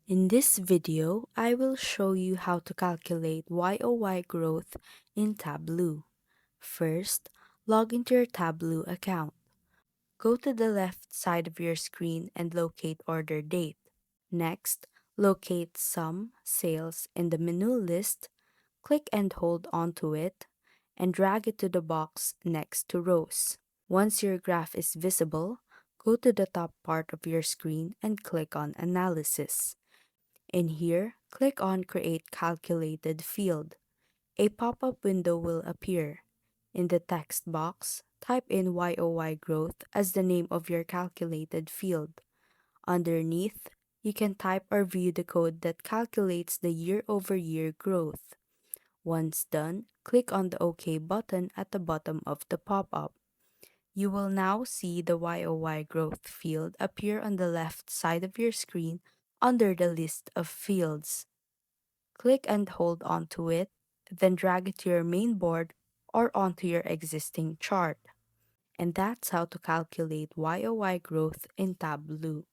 In this video, I will show you how to calculate YOY growth in Tableau. First, log into your Tableau account. Go to the left side of your screen and locate Order Date. Next, locate Sum Sales in the menu list, click and hold onto it, and drag it to the box next to Rows. Once your graph is visible, go to the top part of your screen and click on Analysis. In here, click on Create Calculated Field. A pop-up window will appear. In the text box, type in YOY growth as the name of your calculated field. Underneath, you can type or view the code that calculates the year-over-year growth. Once done, click on the OK button at the bottom of the pop-up. You will now see the YOY growth field appear on the left side of your screen under the list of fields. Click and hold onto it, then drag it to your main board or onto your existing chart. And that's how to calculate YOY growth in Tableau.